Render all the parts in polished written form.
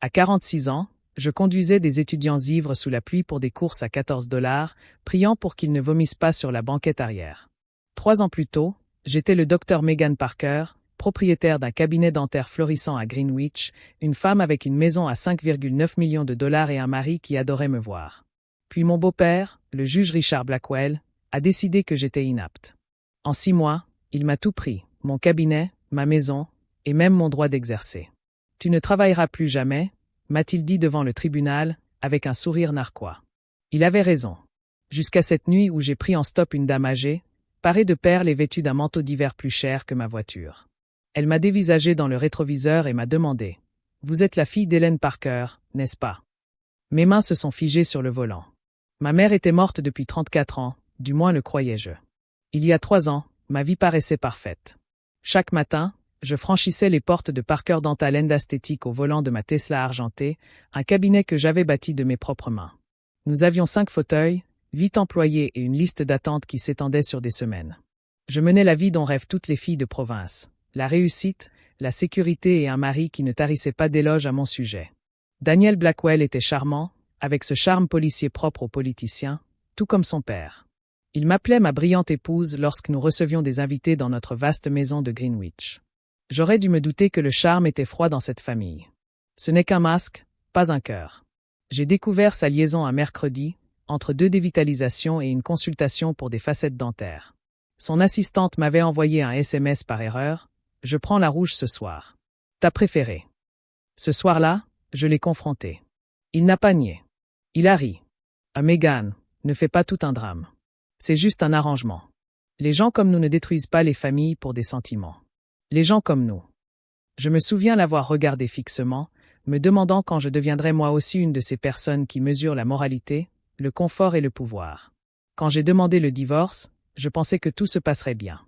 À 46 ans, je conduisais des étudiants ivres sous la pluie pour des courses à 14 $, priant pour qu'ils ne vomissent pas sur la banquette arrière. 3 ans plus tôt, j'étais le docteur Megan Parker, propriétaire d'un cabinet dentaire florissant à Greenwich, une femme avec une maison à 5,9 millions de dollars et un mari qui adorait me voir. Puis mon beau-père, le juge Richard Blackwell, a décidé que j'étais inapte. En 6 mois, il m'a tout pris, mon cabinet, ma maison, et même mon droit d'exercer. « Tu ne travailleras plus jamais », m'a-t-il dit devant le tribunal, avec un sourire narquois. Il avait raison. Jusqu'à cette nuit où j'ai pris en stop une dame âgée, parée de perles et vêtue d'un manteau d'hiver plus cher que ma voiture. Elle m'a dévisagé dans le rétroviseur et m'a demandé « Vous êtes la fille d'Hélène Parker, n'est-ce pas ?» Mes mains se sont figées sur le volant. Ma mère était morte depuis 34 ans, du moins le croyais-je. Il y a 3 ans, ma vie paraissait parfaite. Chaque matin, je franchissais les portes de Parker Dental and Aesthetic au volant de ma Tesla argentée, un cabinet que j'avais bâti de mes propres mains. Nous avions 5 fauteuils, 8 employés et une liste d'attente qui s'étendait sur des semaines. Je menais la vie dont rêvent toutes les filles de province. La réussite, la sécurité et un mari qui ne tarissait pas d'éloges à mon sujet. Daniel Blackwell était charmant, avec ce charme policier propre aux politiciens, tout comme son père. Il m'appelait ma brillante épouse lorsque nous recevions des invités dans notre vaste maison de Greenwich. J'aurais dû me douter que le charme était froid dans cette famille. Ce n'est qu'un masque, pas un cœur. J'ai découvert sa liaison un mercredi, entre 2 dévitalisations et une consultation pour des facettes dentaires. Son assistante m'avait envoyé un SMS par erreur. « Je prends la rouge ce soir. Ta préférée. » Ce soir-là, je l'ai confronté. Il n'a pas nié. Il a ri. « Megan, ne fais pas tout un drame. C'est juste un arrangement. Les gens comme nous ne détruisent pas les familles pour des sentiments. Les gens comme nous. » Je me souviens l'avoir regardé fixement, me demandant quand je deviendrais moi aussi une de ces personnes qui mesurent la moralité, le confort et le pouvoir. Quand j'ai demandé le divorce, je pensais que tout se passerait bien.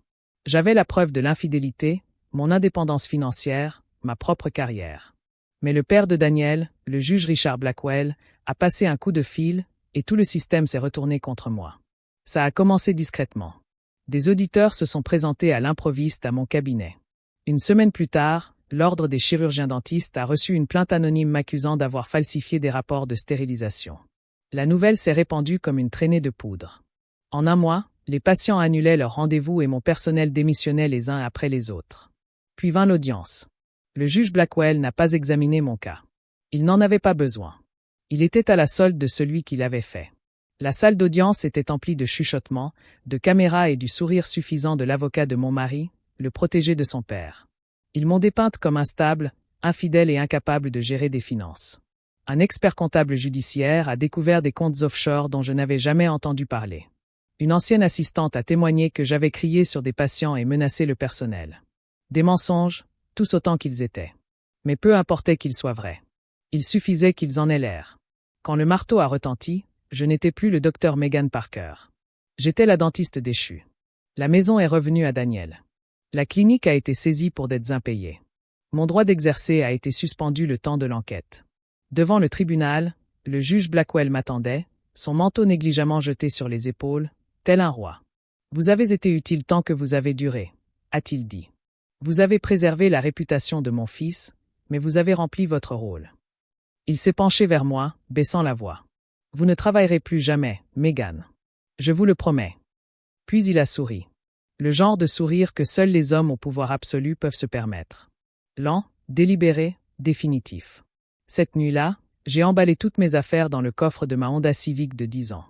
J'avais la preuve de l'infidélité, mon indépendance financière, ma propre carrière. Mais le père de Daniel, le juge Richard Blackwell, a passé un coup de fil, et tout le système s'est retourné contre moi. Ça a commencé discrètement. Des auditeurs se sont présentés à l'improviste à mon cabinet. Une semaine plus tard, l'Ordre des chirurgiens dentistes a reçu une plainte anonyme m'accusant d'avoir falsifié des rapports de stérilisation. La nouvelle s'est répandue comme une traînée de poudre. En un mois, les patients annulaient leurs rendez-vous et mon personnel démissionnait les uns après les autres. Puis vint l'audience. Le juge Blackwell n'a pas examiné mon cas. Il n'en avait pas besoin. Il était à la solde de celui qui l'avait fait. La salle d'audience était emplie de chuchotements, de caméras et du sourire suffisant de l'avocat de mon mari, le protégé de son père. Ils m'ont dépeinte comme instable, infidèle et incapable de gérer des finances. Un expert comptable judiciaire a découvert des comptes offshore dont je n'avais jamais entendu parler. Une ancienne assistante a témoigné que j'avais crié sur des patients et menacé le personnel. Des mensonges, tous autant qu'ils étaient. Mais peu importait qu'ils soient vrais. Il suffisait qu'ils en aient l'air. Quand le marteau a retenti, je n'étais plus le docteur Megan Parker. J'étais la dentiste déchue. La maison est revenue à Daniel. La clinique a été saisie pour dettes impayées. Mon droit d'exercer a été suspendu le temps de l'enquête. Devant le tribunal, le juge Blackwell m'attendait, son manteau négligemment jeté sur les épaules, tel un roi. « Vous avez été utile tant que vous avez duré », a-t-il dit. « Vous avez préservé la réputation de mon fils, mais vous avez rempli votre rôle. » Il s'est penché vers moi, baissant la voix. « Vous ne travaillerez plus jamais, Megan. Je vous le promets. » Puis il a souri. Le genre de sourire que seuls les hommes au pouvoir absolu peuvent se permettre. Lent, délibéré, définitif. Cette nuit-là, j'ai emballé toutes mes affaires dans le coffre de ma Honda Civic de 10 ans.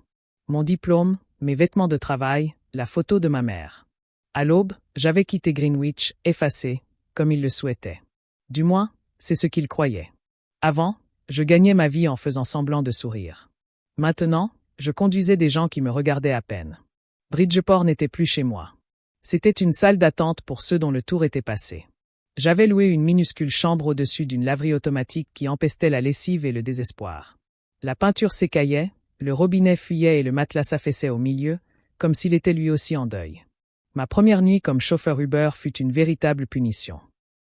Mon diplôme, mes vêtements de travail, la photo de ma mère. À l'aube, j'avais quitté Greenwich, effacé, comme il le souhaitait. Du moins, c'est ce qu'il croyait. Avant, je gagnais ma vie en faisant semblant de sourire. Maintenant, je conduisais des gens qui me regardaient à peine. Bridgeport n'était plus chez moi. C'était une salle d'attente pour ceux dont le tour était passé. J'avais loué une minuscule chambre au-dessus d'une laverie automatique qui empestait la lessive et le désespoir. La peinture s'écaillait, le robinet fuyait et le matelas s'affaissait au milieu, comme s'il était lui aussi en deuil. Ma première nuit comme chauffeur Uber fut une véritable punition.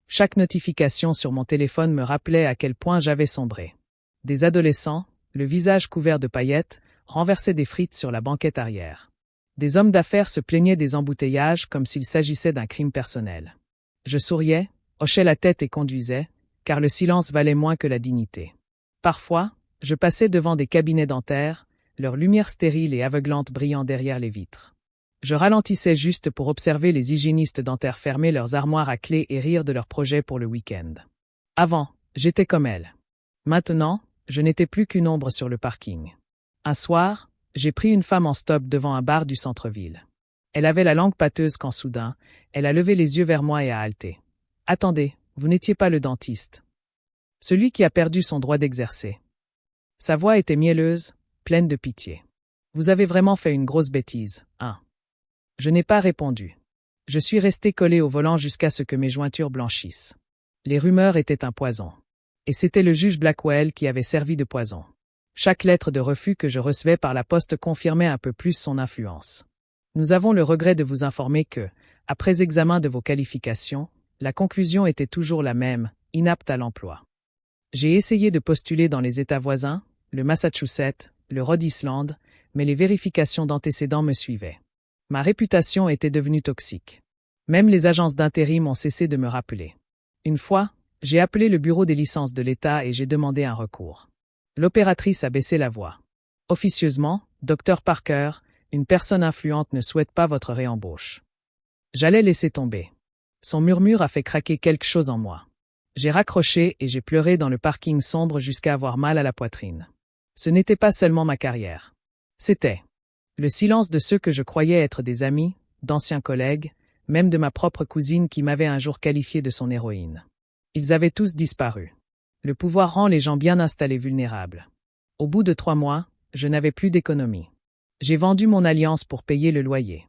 Chaque notification sur mon téléphone me rappelait à quel point j'avais sombré. Des adolescents, le visage couvert de paillettes, renversaient des frites sur la banquette arrière. Des hommes d'affaires se plaignaient des embouteillages comme s'il s'agissait d'un crime personnel. Je souriais, hochais la tête et conduisais, car le silence valait moins que la dignité. Parfois, je passais devant des cabinets dentaires, leur lumière stérile et aveuglante brillant derrière les vitres. Je ralentissais juste pour observer les hygiénistes dentaires fermer leurs armoires à clé et rire de leurs projets pour le week-end. Avant, j'étais comme elle. Maintenant, je n'étais plus qu'une ombre sur le parking. Un soir, j'ai pris une femme en stop devant un bar du centre-ville. Elle avait la langue pâteuse quand soudain, elle a levé les yeux vers moi et a haleté. « Attendez, vous n'étiez pas le dentiste. Celui qui a perdu son droit d'exercer. » Sa voix était mielleuse, pleine de pitié. « Vous avez vraiment fait une grosse bêtise, hein ?» Je n'ai pas répondu. Je suis resté collé au volant jusqu'à ce que mes jointures blanchissent. Les rumeurs étaient un poison. Et c'était le juge Blackwell qui avait servi de poison. Chaque lettre de refus que je recevais par la poste confirmait un peu plus son influence. Nous avons le regret de vous informer que, après examen de vos qualifications, la conclusion était toujours la même, inapte à l'emploi. J'ai essayé de postuler dans les États voisins, le Massachusetts, le Rhode Island, mais les vérifications d'antécédents me suivaient. Ma réputation était devenue toxique. Même les agences d'intérim ont cessé de me rappeler. Une fois, j'ai appelé le bureau des licences de l'État et j'ai demandé un recours. L'opératrice a baissé la voix. Officieusement, Dr Parker, une personne influente ne souhaite pas votre réembauche. J'allais laisser tomber. Son murmure a fait craquer quelque chose en moi. J'ai raccroché et j'ai pleuré dans le parking sombre jusqu'à avoir mal à la poitrine. Ce n'était pas seulement ma carrière. C'était le silence de ceux que je croyais être des amis, d'anciens collègues, même de ma propre cousine qui m'avait un jour qualifié de son héroïne. Ils avaient tous disparu. Le pouvoir rend les gens bien installés vulnérables. Au bout de 3 mois, je n'avais plus d'économie. J'ai vendu mon alliance pour payer le loyer.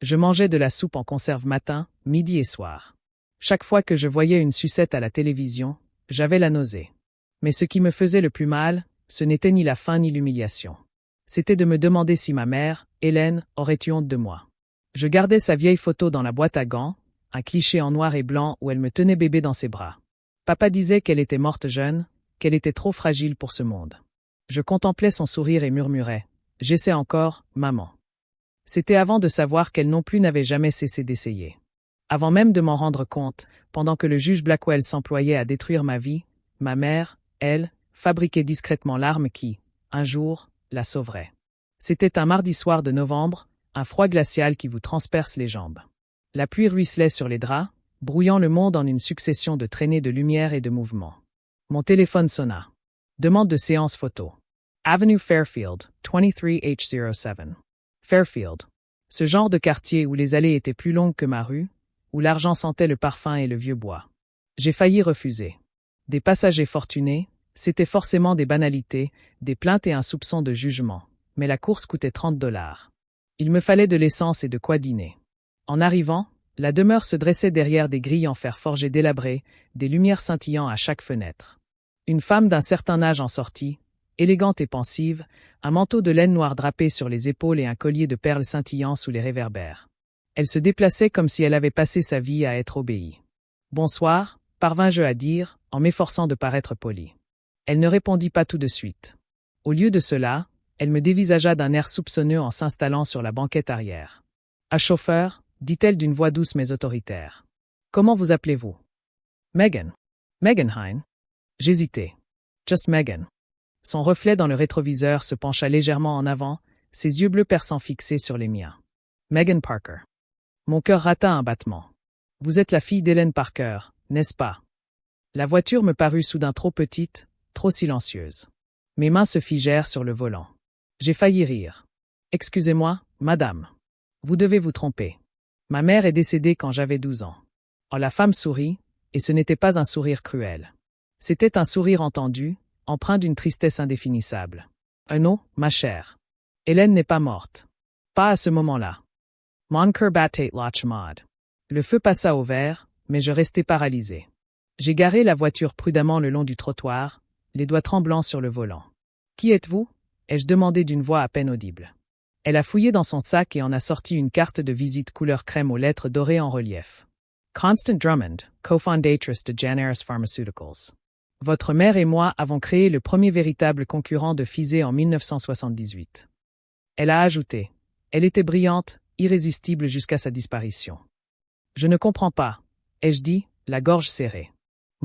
Je mangeais de la soupe en conserve matin, midi et soir. Chaque fois que je voyais une sucette à la télévision, j'avais la nausée. Mais ce qui me faisait le plus mal, ce n'était ni la faim ni l'humiliation. C'était de me demander si ma mère, Hélène, aurait eu honte de moi. Je gardais sa vieille photo dans la boîte à gants, un cliché en noir et blanc où elle me tenait bébé dans ses bras. Papa disait qu'elle était morte jeune, qu'elle était trop fragile pour ce monde. Je contemplais son sourire et murmurais « J'essaie encore, maman ». C'était avant de savoir qu'elle non plus n'avait jamais cessé d'essayer. Avant même de m'en rendre compte, pendant que le juge Blackwell s'employait à détruire ma vie, ma mère, elle, fabriquait discrètement l'arme qui, un jour, la sauverait. C'était un mardi soir de novembre, un froid glacial qui vous transperce les jambes. La pluie ruisselait sur les draps, brouillant le monde en une succession de traînées de lumière et de mouvements. Mon téléphone sonna. Demande de séance photo. Avenue Fairfield, 23H07. Fairfield. Ce genre de quartier où les allées étaient plus longues que ma rue, où l'argent sentait le parfum et le vieux bois. J'ai failli refuser. Des passagers fortunés, c'était forcément des banalités, des plaintes et un soupçon de jugement. Mais la course coûtait $30. Il me fallait de l'essence et de quoi dîner. En arrivant, la demeure se dressait derrière des grilles en fer forgé délabrées, des lumières scintillant à chaque fenêtre. Une femme d'un certain âge en sortit, élégante et pensive, un manteau de laine noire drapé sur les épaules et un collier de perles scintillant sous les réverbères. Elle se déplaçait comme si elle avait passé sa vie à être obéie. « Bonsoir », parvins-je à dire, en m'efforçant de paraître poli. Elle ne répondit pas tout de suite. Au lieu de cela, elle me dévisagea d'un air soupçonneux en s'installant sur la banquette arrière. « Un chauffeur », dit-elle d'une voix douce mais autoritaire. « Comment vous appelez-vous »« Megan. »« Megan Hine ?» J'hésitais. « Just Megan. » Son reflet dans le rétroviseur se pencha légèrement en avant, ses yeux bleus perçants fixés sur les miens. « Megan Parker. » Mon cœur rata un battement. « Vous êtes la fille d'Hélène Parker, n'est-ce pas ?» La voiture me parut soudain trop petite, trop silencieuse. Mes mains se figèrent sur le volant. J'ai failli rire. « Excusez-moi, madame. Vous devez vous tromper. Ma mère est décédée quand j'avais 12 ans. » Oh, la femme sourit, et ce n'était pas un sourire cruel. C'était un sourire entendu, empreint d'une tristesse indéfinissable. « Non, ma chère. Hélène n'est pas morte. Pas à ce moment-là. » Mon cœur battait lentement. Le feu passa au vert, mais je restai paralysé. J'ai garé la voiture prudemment le long du trottoir, les doigts tremblants sur le volant. « Qui êtes-vous » ai-je demandé d'une voix à peine audible. Elle a fouillé dans son sac et en a sorti une carte de visite couleur crème aux lettres dorées en relief. Constant Drummond, cofondatrice de Janaris Pharmaceuticals. Votre mère et moi avons créé le premier véritable concurrent de Pfizer en 1978. Elle a ajouté. Elle était brillante, irrésistible jusqu'à sa disparition. Je ne comprends pas, ai-je dit, la gorge serrée.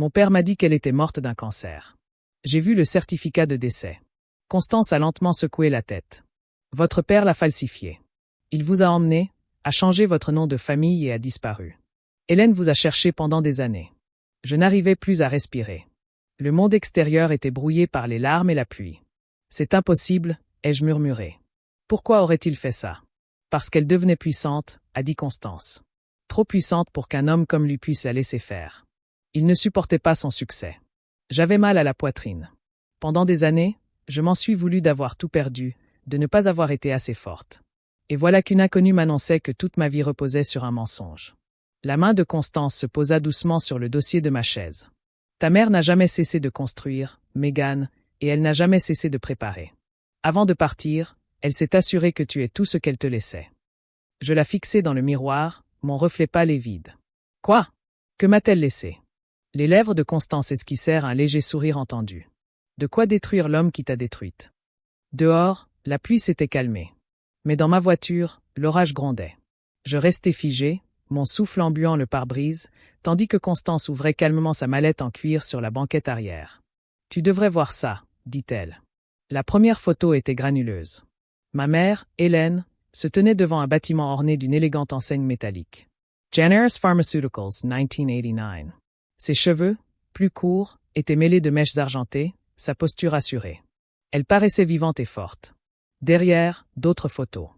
Mon père m'a dit qu'elle était morte d'un cancer. J'ai vu le certificat de décès. Constance a lentement secoué la tête. Votre père l'a falsifié. Il vous a emmené, a changé votre nom de famille et a disparu. Hélène vous a cherché pendant des années. Je n'arrivais plus à respirer. Le monde extérieur était brouillé par les larmes et la pluie. C'est impossible, ai-je murmuré. Pourquoi aurait-il fait ça? Parce qu'elle devenait puissante, a dit Constance. Trop puissante pour qu'un homme comme lui puisse la laisser faire. Il ne supportait pas son succès. J'avais mal à la poitrine. Pendant des années, je m'en suis voulu d'avoir tout perdu, de ne pas avoir été assez forte. Et voilà qu'une inconnue m'annonçait que toute ma vie reposait sur un mensonge. La main de Constance se posa doucement sur le dossier de ma chaise. Ta mère n'a jamais cessé de construire, Megan, et elle n'a jamais cessé de préparer. Avant de partir, elle s'est assurée que tu es tout ce qu'elle te laissait. Je la fixai dans le miroir, mon reflet pâle et vide. Quoi? Que m'a-t-elle laissé? Les lèvres de Constance esquissèrent un léger sourire entendu. De quoi détruire l'homme qui t'a détruite? Dehors, la pluie s'était calmée. Mais dans ma voiture, l'orage grondait. Je restais figé, mon souffle embuant le pare-brise, tandis que Constance ouvrait calmement sa mallette en cuir sur la banquette arrière. Tu devrais voir ça, dit-elle. La première photo était granuleuse. Ma mère, Hélène, se tenait devant un bâtiment orné d'une élégante enseigne métallique. Janaris Pharmaceuticals, 1989. Ses cheveux, plus courts, étaient mêlés de mèches argentées, sa posture assurée. Elle paraissait vivante et forte. Derrière, d'autres photos.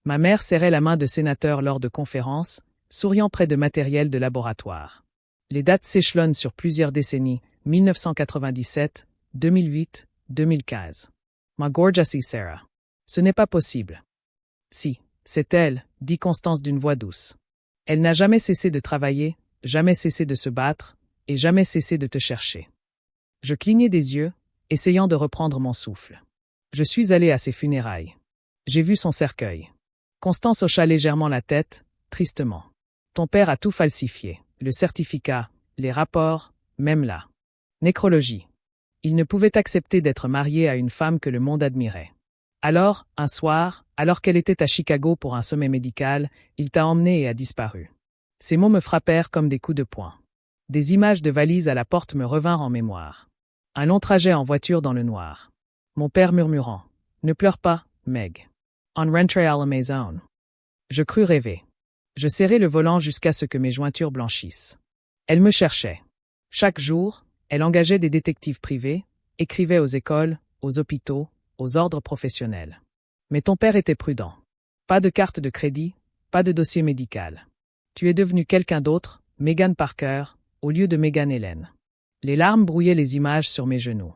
Ma mère serrait la main de sénateur lors de conférences, souriant près de matériel de laboratoire. Les dates s'échelonnent sur plusieurs décennies, 1997, 2008, 2015. Ma gorgeous Sarah. Ce n'est pas possible. Si, c'est elle, dit Constance d'une voix douce. Elle n'a jamais cessé de travailler, jamais cessé de se battre, et jamais cessé de te chercher. Je clignai des yeux, essayant de reprendre mon souffle. Je suis allé à ses funérailles. J'ai vu son cercueil. Constance hocha légèrement la tête, tristement. Ton père a tout falsifié, le certificat, les rapports, même la nécrologie. Il ne pouvait accepter d'être marié à une femme que le monde admirait. Alors, un soir, alors qu'elle était à Chicago pour un sommet médical, il t'a emmené et a disparu. Ces mots me frappèrent comme des coups de poing. Des images de valises à la porte me revinrent en mémoire. Un long trajet en voiture dans le noir. Mon père murmurant. Ne pleure pas, Meg. On rentrée à la maison. Je crus rêver. Je serrai le volant jusqu'à ce que mes jointures blanchissent. Elle me cherchait. Chaque jour, elle engageait des détectives privés, écrivait aux écoles, aux hôpitaux, aux ordres professionnels. Mais ton père était prudent. Pas de carte de crédit, pas de dossier médical. Tu es devenu quelqu'un d'autre, Megan Parker, au lieu de Megan Hélène. Les larmes brouillaient les images sur mes genoux.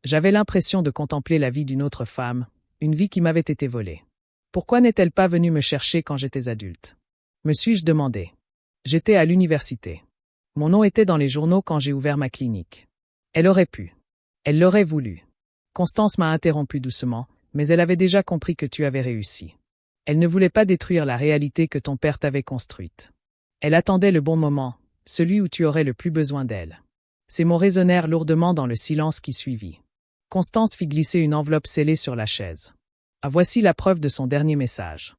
J'avais l'impression de contempler la vie d'une autre femme, une vie qui m'avait été volée. Pourquoi n'est-elle pas venue me chercher quand j'étais adulte? Me suis-je demandé. J'étais à l'université. Mon nom était dans les journaux quand j'ai ouvert ma clinique. Elle aurait pu. Elle l'aurait voulu. Constance m'a interrompu doucement, mais elle avait déjà compris que tu avais réussi. Elle ne voulait pas détruire la réalité que ton père t'avait construite. Elle attendait le bon moment, celui où tu aurais le plus besoin d'elle. Ces mots résonnèrent lourdement dans le silence qui suivit. Constance fit glisser une enveloppe scellée sur la chaise. Ah, voici la preuve de son dernier message.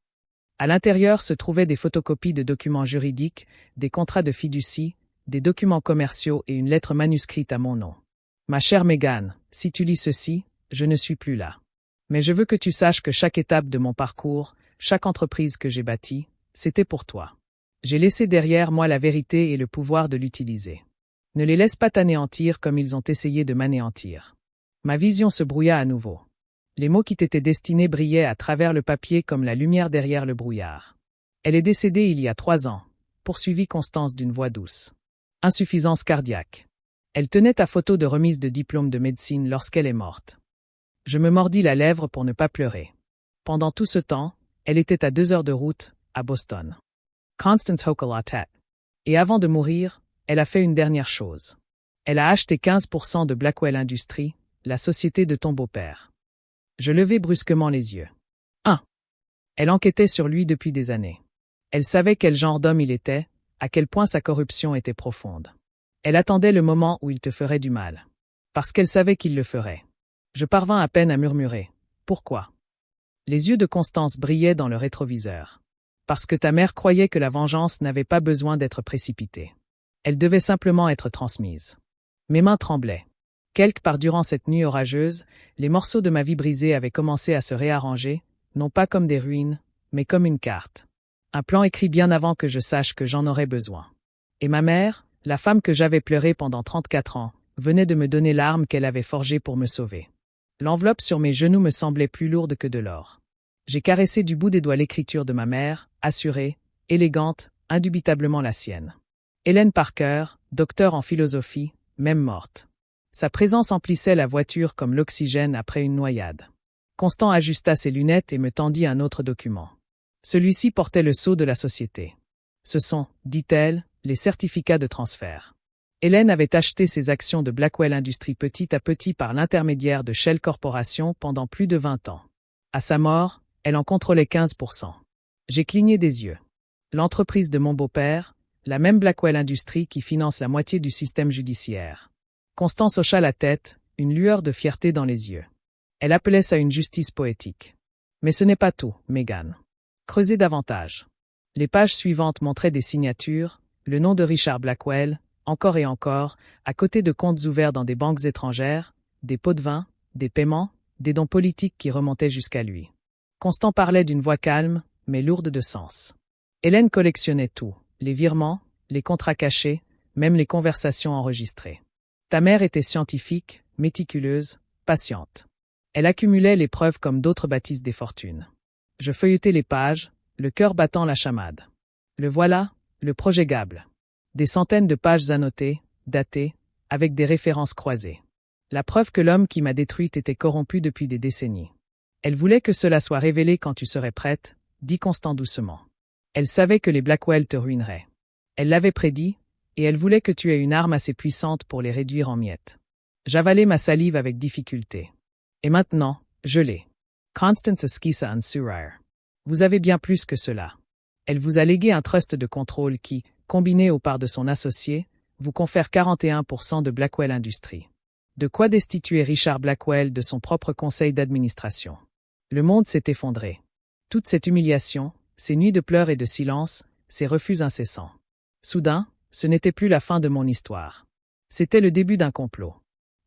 À l'intérieur se trouvaient des photocopies de documents juridiques, des contrats de fiducie, des documents commerciaux et une lettre manuscrite à mon nom. Ma chère Megan, si tu lis ceci, je ne suis plus là. Mais je veux que tu saches que chaque étape de mon parcours, chaque entreprise que j'ai bâtie, c'était pour toi. J'ai laissé derrière moi la vérité et le pouvoir de l'utiliser. Ne les laisse pas t'anéantir comme ils ont essayé de m'anéantir. Ma vision se brouilla à nouveau. Les mots qui t'étaient destinés brillaient à travers le papier comme la lumière derrière le brouillard. Elle est décédée il y a 3 ans, poursuivit Constance d'une voix douce. Insuffisance cardiaque. Elle tenait ta photo de remise de diplôme de médecine lorsqu'elle est morte. Je me mordis la lèvre pour ne pas pleurer. Pendant tout ce temps, elle était à 2 heures de route, à Boston. Constance hocha la tête. Et avant de mourir, elle a fait une dernière chose. Elle a acheté 15% de Blackwell Industries, la société de ton beau-père. Je levai brusquement les yeux. 1. Elle enquêtait sur lui depuis des années. Elle savait quel genre d'homme il était, à quel point sa corruption était profonde. Elle attendait le moment où il te ferait du mal. Parce qu'elle savait qu'il le ferait. Je parvins à peine à murmurer. Pourquoi? Les yeux de Constance brillaient dans le rétroviseur. Parce que ta mère croyait que la vengeance n'avait pas besoin d'être précipitée. Elle devait simplement être transmise. Mes mains tremblaient. Quelque part durant cette nuit orageuse, les morceaux de ma vie brisée avaient commencé à se réarranger, non pas comme des ruines, mais comme une carte. Un plan écrit bien avant que je sache que j'en aurais besoin. Et ma mère, la femme que j'avais pleurée pendant 34 ans, venait de me donner l'arme qu'elle avait forgée pour me sauver. L'enveloppe sur mes genoux me semblait plus lourde que de l'or. J'ai caressé du bout des doigts l'écriture de ma mère, assurée, élégante, indubitablement la sienne. Hélène Parker, docteur en philosophie, même morte. Sa présence emplissait la voiture comme l'oxygène après une noyade. Constant ajusta ses lunettes et me tendit un autre document. Celui-ci portait le sceau de la société. Ce sont, dit-elle, les certificats de transfert. Hélène avait acheté ses actions de Blackwell Industries petit à petit par l'intermédiaire de Shell Corporation pendant plus de 20 ans. À sa mort, elle en contrôlait 15%. J'ai cligné des yeux. L'entreprise de mon beau-père, la même Blackwell Industries qui finance la moitié du système judiciaire. Constance hocha la tête, une lueur de fierté dans les yeux. Elle appelait ça une justice poétique. Mais ce n'est pas tout, Megan. Creusez davantage. Les pages suivantes montraient des signatures, le nom de Richard Blackwell, encore et encore, à côté de comptes ouverts dans des banques étrangères, des pots de vin, des paiements, des dons politiques qui remontaient jusqu'à lui. Constant parlait d'une voix calme, mais lourde de sens. Hélène collectionnait tout, les virements, les contrats cachés, même les conversations enregistrées. Ta mère était scientifique, méticuleuse, patiente. Elle accumulait les preuves comme d'autres bâtissent des fortunes. Je feuilletais les pages, le cœur battant la chamade. Le voilà, le projet Gable. Des centaines de pages annotées, datées, avec des références croisées. La preuve que l'homme qui m'a détruite était corrompu depuis des décennies. Elle voulait que cela soit révélé quand tu serais prête, dit Constant doucement. Elle savait que les Blackwell te ruineraient. Elle l'avait prédit, et elle voulait que tu aies une arme assez puissante pour les réduire en miettes. J'avalais ma salive avec difficulté. Et maintenant, je l'ai. Constance esquissa un sourire. Vous avez bien plus que cela. Elle vous a légué un trust de contrôle qui, combiné aux parts de son associé, vous confère 41% de Blackwell Industries. De quoi destituer Richard Blackwell de son propre conseil d'administration. Le monde s'est effondré. Toute cette humiliation, ces nuits de pleurs et de silence, ces refus incessants. Soudain, ce n'était plus la fin de mon histoire. C'était le début d'un complot.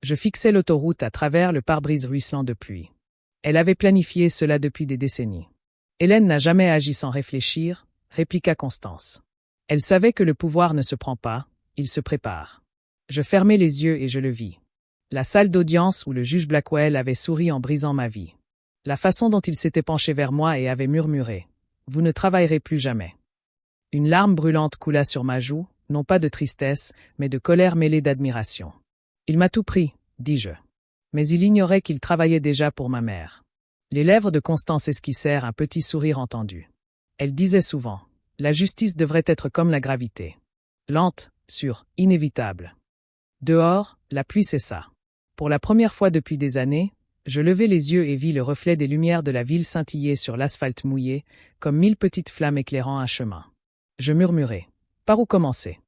Je fixais l'autoroute à travers le pare-brise ruisselant de pluie. Elle avait planifié cela depuis des décennies. Hélène n'a jamais agi sans réfléchir, répliqua Constance. Elle savait que le pouvoir ne se prend pas, il se prépare. Je fermai les yeux et je le vis. La salle d'audience où le juge Blackwell avait souri en brisant ma vie. La façon dont il s'était penché vers moi et avait murmuré « Vous ne travaillerez plus jamais ». Une larme brûlante coula sur ma joue, non pas de tristesse, mais de colère mêlée d'admiration. Il m'a tout pris, dis-je. Mais il ignorait qu'il travaillait déjà pour ma mère. Les lèvres de Constance esquissèrent un petit sourire entendu. Elle disait souvent « La justice devrait être comme la gravité. Lente, sûre, inévitable. » Dehors, la pluie cessa. Pour la première fois depuis des années, je levai les yeux et vis le reflet des lumières de la ville scintiller sur l'asphalte mouillé, comme 1000 petites flammes éclairant un chemin. Je murmurai « Par où commencer ?»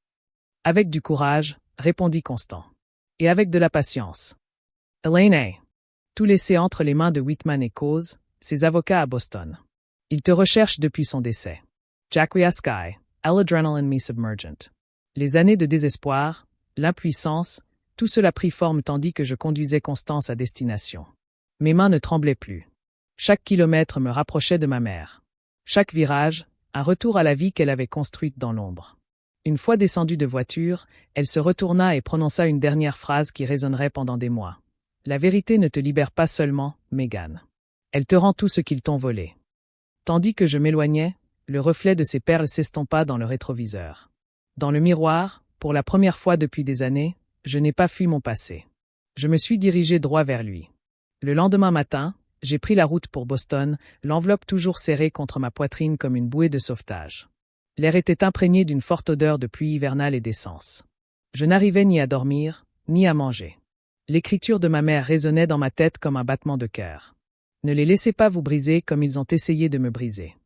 Avec du courage, répondit Constant. Et avec de la patience. Elaine. Tout laissé entre les mains de Whitman et Cause, ses avocats à Boston. Ils te recherchent depuis son décès. Jacquia Sky, L-Adrenaline Me Submergent. Les années de désespoir, l'impuissance, tout cela prit forme tandis que je conduisais Constance à destination. Mes mains ne tremblaient plus. Chaque kilomètre me rapprochait de ma mère. Chaque virage, un retour à la vie qu'elle avait construite dans l'ombre. Une fois descendue de voiture, elle se retourna et prononça une dernière phrase qui résonnerait pendant des mois. La vérité ne te libère pas seulement, Megan. Elle te rend tout ce qu'ils t'ont volé. Tandis que je m'éloignais, le reflet de ses perles s'estompa dans le rétroviseur. Dans le miroir, pour la première fois depuis des années, je n'ai pas fui mon passé. Je me suis dirigé droit vers lui. Le lendemain matin, j'ai pris la route pour Boston, l'enveloppe toujours serrée contre ma poitrine comme une bouée de sauvetage. L'air était imprégné d'une forte odeur de pluie hivernale et d'essence. Je n'arrivais ni à dormir, ni à manger. L'écriture de ma mère résonnait dans ma tête comme un battement de cœur. Ne les laissez pas vous briser comme ils ont essayé de me briser.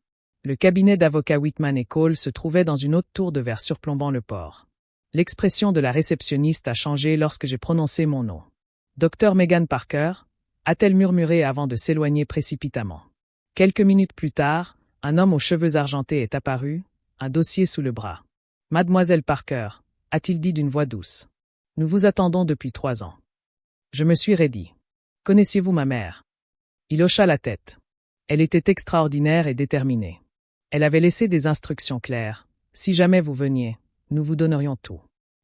Le cabinet d'avocats Whitman et Cole se trouvait dans une haute tour de verre surplombant le port. L'expression de la réceptionniste a changé lorsque j'ai prononcé mon nom. Docteur Megan Parker, a-t-elle murmuré avant de s'éloigner précipitamment. Quelques minutes plus tard, un homme aux cheveux argentés est apparu, un dossier sous le bras. Mademoiselle Parker, a-t-il dit d'une voix douce. Nous vous attendons depuis 3 ans. Je me suis raidi. Connaissiez-vous ma mère? Il hocha la tête. Elle était extraordinaire et déterminée. Elle avait laissé des instructions claires. Si jamais vous veniez, nous vous donnerions tout.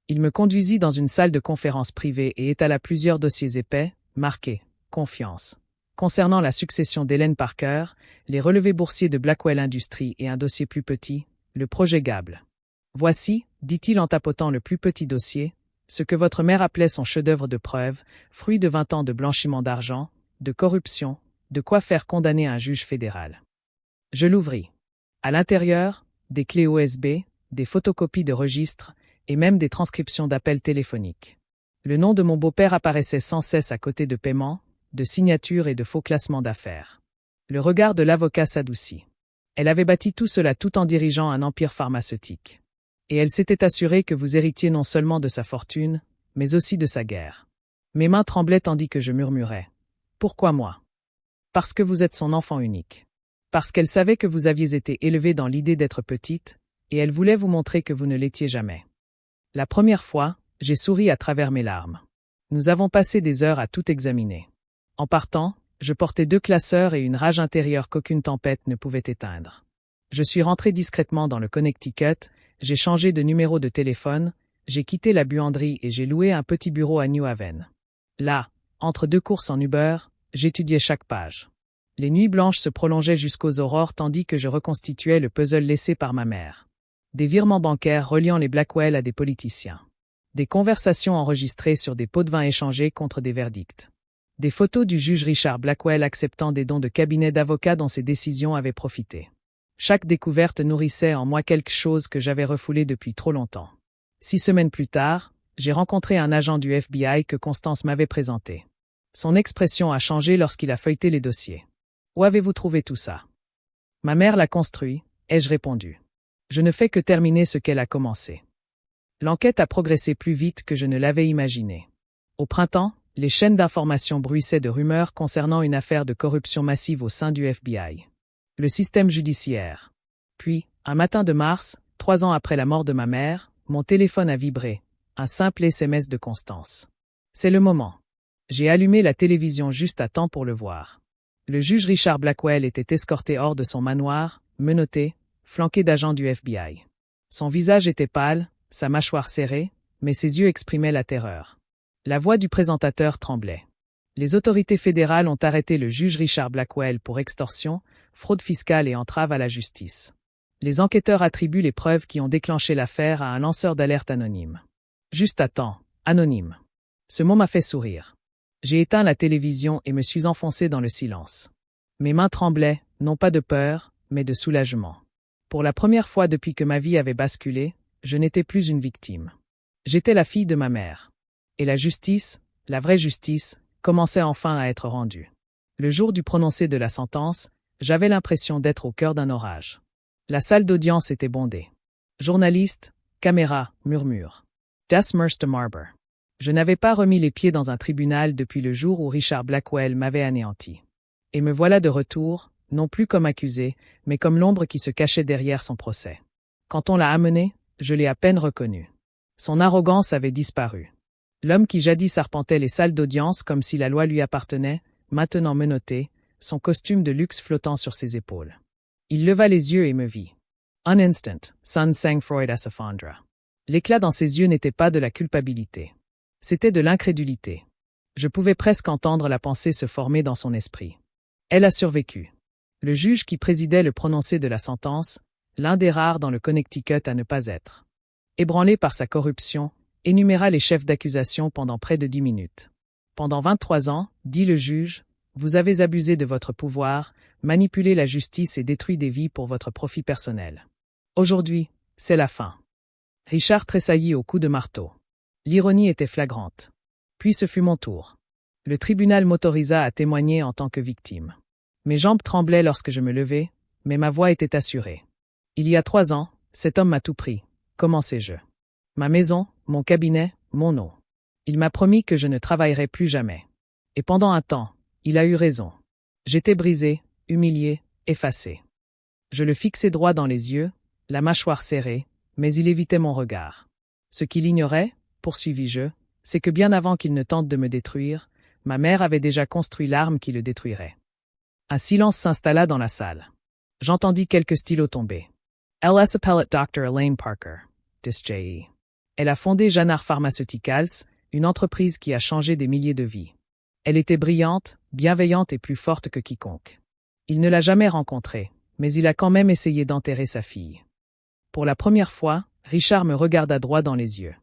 Il me conduisit dans une salle de conférence privée et étala plusieurs dossiers épais, marqués « Confiance ». Concernant la succession d'Hélène Parker, les relevés boursiers de Blackwell Industries et un dossier plus petit, le projet Gable. Voici, dit-il en tapotant le plus petit dossier, ce que votre mère appelait son chef-d'œuvre de preuve, fruit de 20 ans de blanchiment d'argent, de corruption, de quoi faire condamner un juge fédéral. Je l'ouvris. À l'intérieur, des clés USB, des photocopies de registres et même des transcriptions d'appels téléphoniques. Le nom de mon beau-père apparaissait sans cesse à côté de paiements, de signatures et de faux classements d'affaires. Le regard de l'avocat s'adoucit. Elle avait bâti tout cela tout en dirigeant un empire pharmaceutique. Et elle s'était assurée que vous héritiez non seulement de sa fortune, mais aussi de sa guerre. Mes mains tremblaient tandis que je murmurais. Pourquoi moi? Parce que vous êtes son enfant unique. Parce qu'elle savait que vous aviez été élevée dans l'idée d'être petite, et elle voulait vous montrer que vous ne l'étiez jamais. La première fois, j'ai souri à travers mes larmes. Nous avons passé des heures à tout examiner. En partant, je portais 2 classeurs et une rage intérieure qu'aucune tempête ne pouvait éteindre. Je suis rentré discrètement dans le Connecticut, j'ai changé de numéro de téléphone, j'ai quitté la buanderie et j'ai loué un petit bureau à New Haven. Là, entre 2 courses en Uber, j'étudiais chaque page. Les nuits blanches se prolongeaient jusqu'aux aurores tandis que je reconstituais le puzzle laissé par ma mère. Des virements bancaires reliant les Blackwell à des politiciens. Des conversations enregistrées sur des pots de vin échangés contre des verdicts. Des photos du juge Richard Blackwell acceptant des dons de cabinet d'avocats dont ses décisions avaient profité. Chaque découverte nourrissait en moi quelque chose que j'avais refoulé depuis trop longtemps. 6 semaines plus tard, j'ai rencontré un agent du FBI que Constance m'avait présenté. Son expression a changé lorsqu'il a feuilleté les dossiers. « Où avez-vous trouvé tout ça? » « Ma mère l'a construit, ai-je répondu. Je ne fais que terminer ce qu'elle a commencé. L'enquête a progressé plus vite que je ne l'avais imaginé. Au printemps, les chaînes d'information bruissaient de rumeurs concernant une affaire de corruption massive au sein du FBI. Le système judiciaire. Puis, un matin de mars, 3 ans après la mort de ma mère, mon téléphone a vibré. Un simple SMS de Constance. C'est le moment. J'ai allumé la télévision juste à temps pour le voir. Le juge Richard Blackwell était escorté hors de son manoir, menotté, flanqué d'agents du FBI. Son visage était pâle, sa mâchoire serrée, mais ses yeux exprimaient la terreur. La voix du présentateur tremblait. Les autorités fédérales ont arrêté le juge Richard Blackwell pour extorsion, fraude fiscale et entrave à la justice. Les enquêteurs attribuent les preuves qui ont déclenché l'affaire à un lanceur d'alerte anonyme. Juste à temps, anonyme. Ce mot m'a fait sourire. J'ai éteint la télévision et me suis enfoncé dans le silence. Mes mains tremblaient, non pas de peur, mais de soulagement. Pour la première fois depuis que ma vie avait basculé, je n'étais plus une victime. J'étais la fille de ma mère. Et la justice, la vraie justice, commençait enfin à être rendue. Le jour du prononcé de la sentence, j'avais l'impression d'être au cœur d'un orage. La salle d'audience était bondée. Journalistes, caméras, murmures. Das Merste Marber. Je n'avais pas remis les pieds dans un tribunal depuis le jour où Richard Blackwell m'avait anéanti. Et me voilà de retour, non plus comme accusé, mais comme l'ombre qui se cachait derrière son procès. Quand on l'a amené, je l'ai à peine reconnu. Son arrogance avait disparu. L'homme qui jadis arpentait les salles d'audience comme si la loi lui appartenait, maintenant menotté, son costume de luxe flottant sur ses épaules. Il leva les yeux et me vit. Un instant, sun sang Freud à Safandra. L'éclat dans ses yeux n'était pas de la culpabilité. C'était de l'incrédulité. Je pouvais presque entendre la pensée se former dans son esprit. Elle a survécu. Le juge qui présidait le prononcé de la sentence, l'un des rares dans le Connecticut à ne pas être ébranlé par sa corruption, énuméra les chefs d'accusation pendant près de 10 minutes. Pendant 23 ans, dit le juge, vous avez abusé de votre pouvoir, manipulé la justice et détruit des vies pour votre profit personnel. Aujourd'hui, c'est la fin. Richard tressaillit au coup de marteau. L'ironie était flagrante. Puis ce fut mon tour. Le tribunal m'autorisa à témoigner en tant que victime. Mes jambes tremblaient lorsque je me levai, mais ma voix était assurée. Il y a 3 ans, cet homme m'a tout pris. Commençai-je. Ma maison, mon cabinet, mon eau. Il m'a promis que je ne travaillerais plus jamais. Et pendant un temps, il a eu raison. J'étais brisé, humilié, effacé. Je le fixais droit dans les yeux, la mâchoire serrée, mais il évitait mon regard. Ce qu'il ignorait, poursuivis-je, c'est que bien avant qu'il ne tente de me détruire, ma mère avait déjà construit l'arme qui le détruirait. Un silence s'installa dans la salle. J'entendis quelques stylos tomber. LS Appellate Dr. Elaine Parker, DISJ. Elle a fondé Jannar Pharmaceuticals, une entreprise qui a changé des milliers de vies. Elle était brillante, bienveillante et plus forte que quiconque. Il ne l'a jamais rencontrée, mais il a quand même essayé d'enterrer sa fille. Pour la première fois, Richard me regarda droit dans les yeux.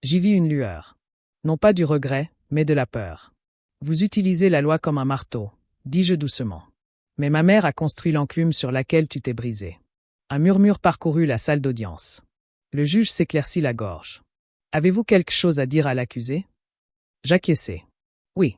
J'y vis une lueur. Non pas du regret, mais de la peur. Vous utilisez la loi comme un marteau, dis-je doucement. Mais ma mère a construit l'enclume sur laquelle tu t'es brisé. Un murmure parcourut la salle d'audience. Le juge s'éclaircit la gorge. Avez-vous quelque chose à dire à l'accusé? J'acquiesçai. Oui.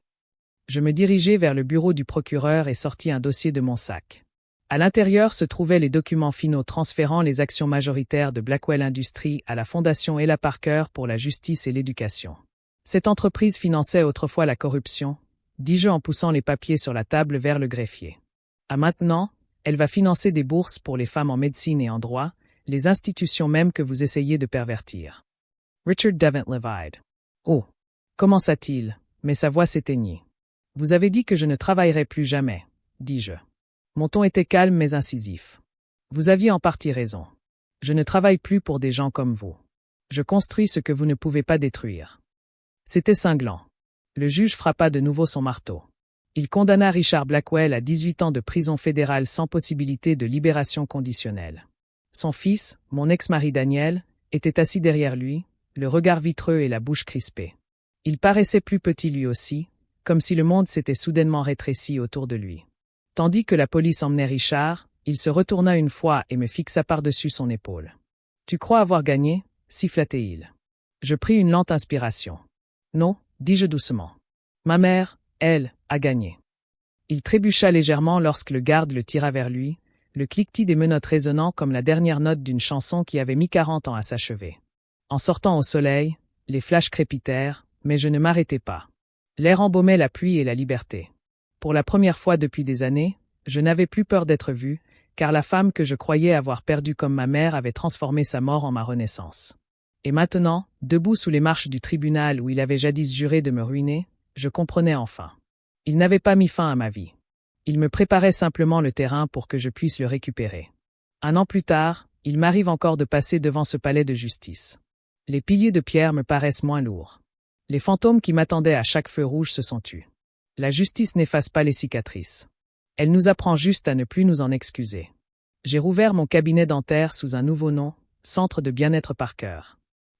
Je me dirigeai vers le bureau du procureur et sortis un dossier de mon sac. À l'intérieur se trouvaient les documents finaux transférant les actions majoritaires de Blackwell Industries à la Fondation Ella Parker pour la justice et l'éducation. Cette entreprise finançait autrefois la corruption, dis-je en poussant les papiers sur la table vers le greffier. À maintenant, elle va financer des bourses pour les femmes en médecine et en droit, les institutions même que vous essayez de pervertir. Richard Devant Levide. Oh! Commença-t-il, mais sa voix s'éteignit. Vous avez dit que je ne travaillerai plus jamais, dis-je. Mon ton était calme mais incisif. Vous aviez en partie raison. Je ne travaille plus pour des gens comme vous. Je construis ce que vous ne pouvez pas détruire. C'était cinglant. Le juge frappa de nouveau son marteau. Il condamna Richard Blackwell à 18 ans de prison fédérale sans possibilité de libération conditionnelle. Son fils, mon ex-mari Daniel, était assis derrière lui, le regard vitreux et la bouche crispée. Il paraissait plus petit lui aussi, comme si le monde s'était soudainement rétréci autour de lui. Tandis que la police emmenait Richard, il se retourna une fois et me fixa par-dessus son épaule. « Tu crois avoir gagné » siffla-t-il. Je pris une lente inspiration. « Non » dis-je doucement. « Ma mère, elle, a gagné. » Il trébucha légèrement lorsque le garde le tira vers lui, le cliquetis des menottes résonnant comme la dernière note d'une chanson qui avait mis 40 ans à s'achever. En sortant au soleil, les flashs crépitèrent, mais je ne m'arrêtai pas. L'air embaumait la pluie et la liberté. Pour la première fois depuis des années, je n'avais plus peur d'être vu, car la femme que je croyais avoir perdue comme ma mère avait transformé sa mort en ma renaissance. Et maintenant, debout sous les marches du tribunal où il avait jadis juré de me ruiner, je comprenais enfin. Il n'avait pas mis fin à ma vie. Il me préparait simplement le terrain pour que je puisse le récupérer. 1 an plus tard, il m'arrive encore de passer devant ce palais de justice. Les piliers de pierre me paraissent moins lourds. Les fantômes qui m'attendaient à chaque feu rouge se sont tus. La justice n'efface pas les cicatrices. Elle nous apprend juste à ne plus nous en excuser. J'ai rouvert mon cabinet dentaire sous un nouveau nom, Centre de bien-être Parker.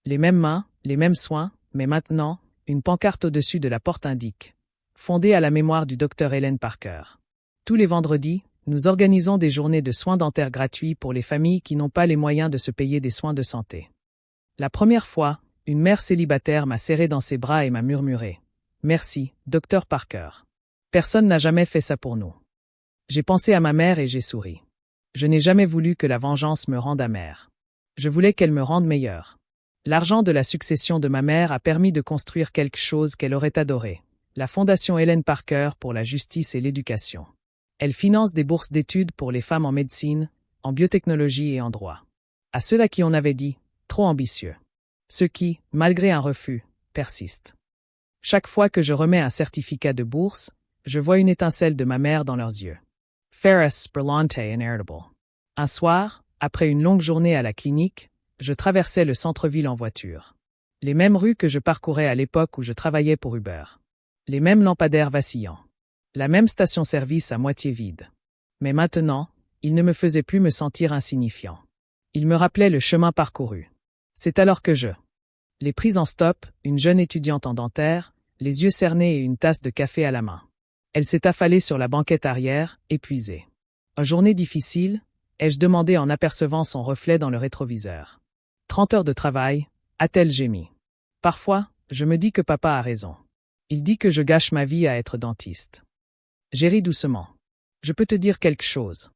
Les mêmes mains, les mêmes soins, mais maintenant, une pancarte au-dessus de la porte indique « Fondée à la mémoire du Dr. Elaine Parker ». Tous les vendredis, nous organisons des journées de soins dentaires gratuits pour les familles qui n'ont pas les moyens de se payer des soins de santé. La première fois, une mère célibataire m'a serré dans ses bras et m'a murmuré « Merci, Dr. Parker. Personne n'a jamais fait ça pour nous. » J'ai pensé à ma mère et j'ai souri. Je n'ai jamais voulu que la vengeance me rende amère. Je voulais qu'elle me rende meilleure. L'argent de la succession de ma mère a permis de construire quelque chose qu'elle aurait adoré, la Fondation Ellen Parker pour la justice et l'éducation. Elle finance des bourses d'études pour les femmes en médecine, en biotechnologie et en droit. À ceux à qui on avait dit « trop ambitieux ». Ceux qui, malgré un refus, persistent. Chaque fois que je remets un certificat de bourse, je vois une étincelle de ma mère dans leurs yeux. Ferris, Berlante and Irritable. Un soir, après une longue journée à la clinique, je traversais le centre-ville en voiture. Les mêmes rues que je parcourais à l'époque où je travaillais pour Uber. Les mêmes lampadaires vacillants. La même station-service à moitié vide. Mais maintenant, il ne me faisait plus me sentir insignifiant. Il me rappelait le chemin parcouru. C'est alors que les prises en stop, une jeune étudiante en dentaire, les yeux cernés et une tasse de café à la main. Elle s'est affalée sur la banquette arrière, épuisée. Une journée difficile, ai-je demandé en apercevant son reflet dans le rétroviseur. 30 heures de travail, a-t-elle gémi. Parfois, je me dis que papa a raison. Il dit que je gâche ma vie à être dentiste. J'ai ri doucement. Je peux te dire quelque chose.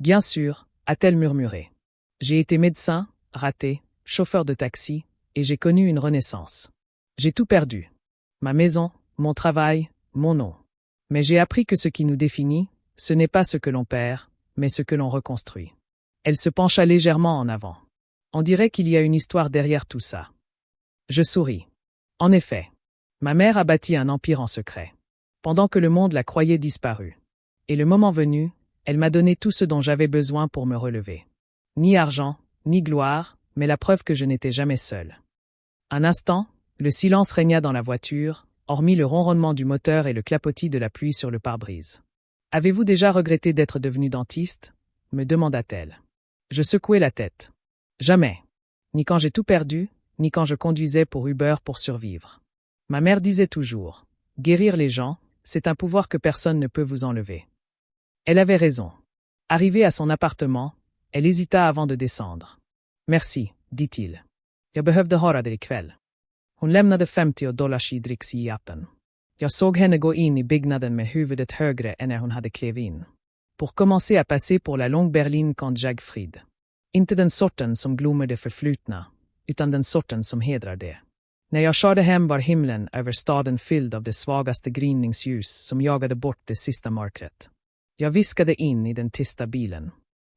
Bien sûr, a-t-elle murmuré. J'ai été médecin, raté, chauffeur de taxi, et j'ai connu une renaissance. J'ai tout perdu. Ma maison, mon travail, mon nom. Mais j'ai appris que ce qui nous définit, ce n'est pas ce que l'on perd, mais ce que l'on reconstruit. Elle se pencha légèrement en avant. On dirait qu'il y a une histoire derrière tout ça. Je souris. En effet, ma mère a bâti un empire en secret, pendant que le monde la croyait disparue. Et le moment venu, elle m'a donné tout ce dont j'avais besoin pour me relever. Ni argent, ni gloire, mais la preuve que je n'étais jamais seul. Un instant, le silence régna dans la voiture, hormis le ronronnement du moteur et le clapotis de la pluie sur le pare-brise. « Avez-vous déjà regretté d'être devenu dentiste ?» me demanda-t-elle. Je secouai la tête. Jamais. Ni quand j'ai tout perdu, ni quand je conduisais pour Uber pour survivre. Ma mère disait toujours, « Guérir les gens, c'est un pouvoir que personne ne peut vous enlever. » Elle avait raison. Arrivée à son appartement, elle hésita avant de descendre. « Merci, dit-il. Jag behövde höra det ikväll. » Hon lämnade $50 i dricks i appen. Jag såg henne gå in i byggnaden med huvudet högre än när hon hade klev in. Pour commencer à passer pour la longue berline quand Jagfrid. Inte den sorten som glömmer det förflutna, utan den sorten som hedrar det. När jag körde hem var himlen över staden fylld av det svagaste gryningsljus som jagade bort det sista mörkret. Jag viskade in i den tysta bilen.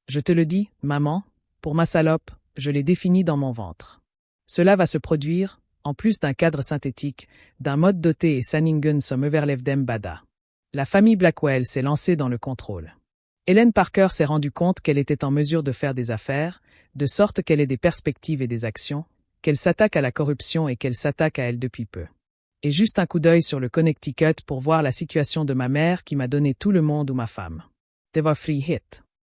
Je te le dis, maman, pour ma salope, je l'ai défini dans mon ventre. Cela va se produire, en plus d'un cadre synthétique, d'un mode doté et Sanningen som överlevdem bada. La famille Blackwell s'est lancée dans le contrôle. Hélène Parker s'est rendue compte qu'elle était en mesure de faire des affaires, de sorte qu'elle ait des perspectives et des actions, qu'elle s'attaque à la corruption et qu'elle s'attaque à elle depuis peu. Et juste un coup d'œil sur le Connecticut pour voir la situation de ma mère qui m'a donné tout le monde ou ma femme. Det var frihet.